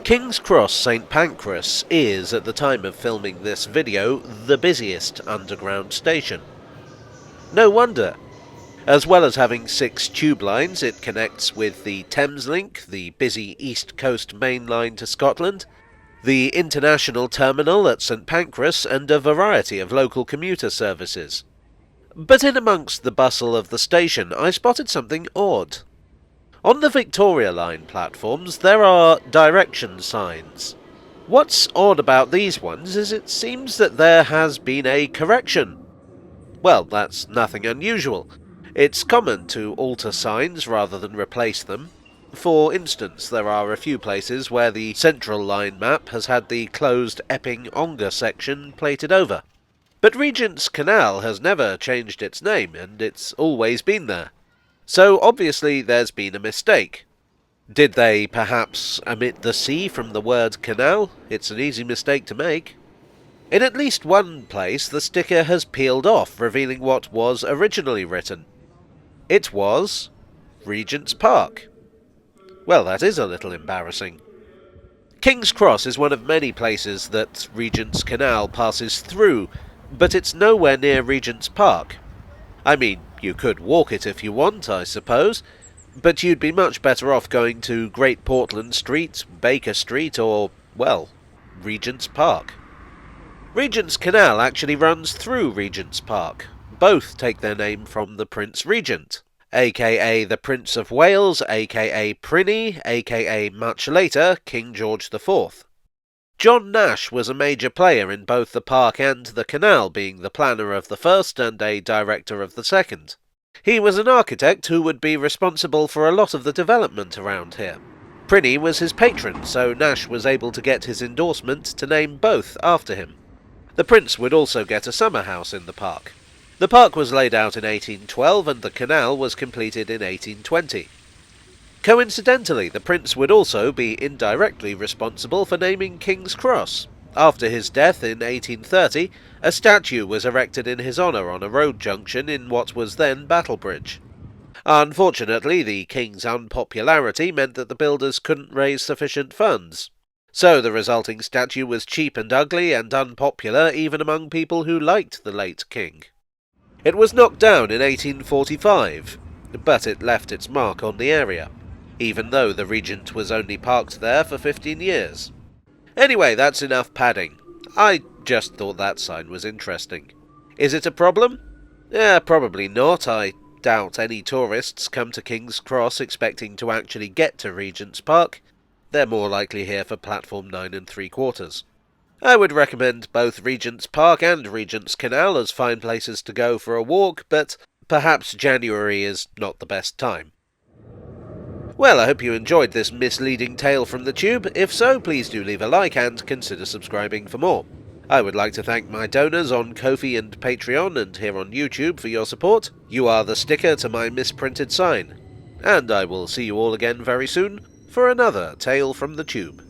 King's Cross St Pancras is, at the time of filming this video, the busiest underground station. No wonder. As well as having 6 tube lines, it connects with the Thameslink, the busy East Coast main line to Scotland, the international terminal at St Pancras, and a variety of local commuter services. But in amongst the bustle of the station, I spotted something odd. On the Victoria Line platforms, there are direction signs. What's odd about these ones is it seems that there has been a correction. Well, that's nothing unusual. It's common to alter signs rather than replace them. For instance, there are a few places where the Central Line map has had the closed Epping-Ongar section plated over. But Regent's Canal has never changed its name, and it's always been there. So obviously there's been a mistake. Did they perhaps omit the C from the word canal? It's an easy mistake to make. In at least one place the sticker has peeled off, revealing what was originally written. It was Regent's Park. Well, that is a little embarrassing. King's Cross is one of many places that Regent's Canal passes through, but it's nowhere near Regent's Park. I mean, you could walk it if you want, I suppose, but you'd be much better off going to Great Portland Street, Baker Street, or, well, Regent's Park. Regent's Canal actually runs through Regent's Park. Both take their name from the Prince Regent, aka the Prince of Wales, aka Prinny, aka much later King George IV. John Nash was a major player in both the park and the canal, being the planner of the first and a director of the second. He was an architect who would be responsible for a lot of the development around here. Prinny was his patron, so Nash was able to get his endorsement to name both after him. The Prince would also get a summer house in the park. The park was laid out in 1812 and the canal was completed in 1820. Coincidentally, the Prince would also be indirectly responsible for naming King's Cross. After his death in 1830, a statue was erected in his honour on a road junction in what was then Battlebridge. Unfortunately, the King's unpopularity meant that the builders couldn't raise sufficient funds. So the resulting statue was cheap and ugly and unpopular even among people who liked the late King. It was knocked down in 1845, but it left its mark on the area, even though the Regent was only parked there for 15 years. Anyway, that's enough padding. I just thought that sign was interesting. Is it a problem? Probably not. I doubt any tourists come to King's Cross expecting to actually get to Regent's Park. They're more likely here for platform 9 3/4. I would recommend both Regent's Park and Regent's Canal as fine places to go for a walk, but perhaps January is not the best time. Well, I hope you enjoyed this misleading tale from the tube. If so, please do leave a like and consider subscribing for more. I would like to thank my donors on Ko-fi and Patreon and here on YouTube for your support. You are the sticker to my misprinted sign. And I will see you all again very soon for another tale from the tube.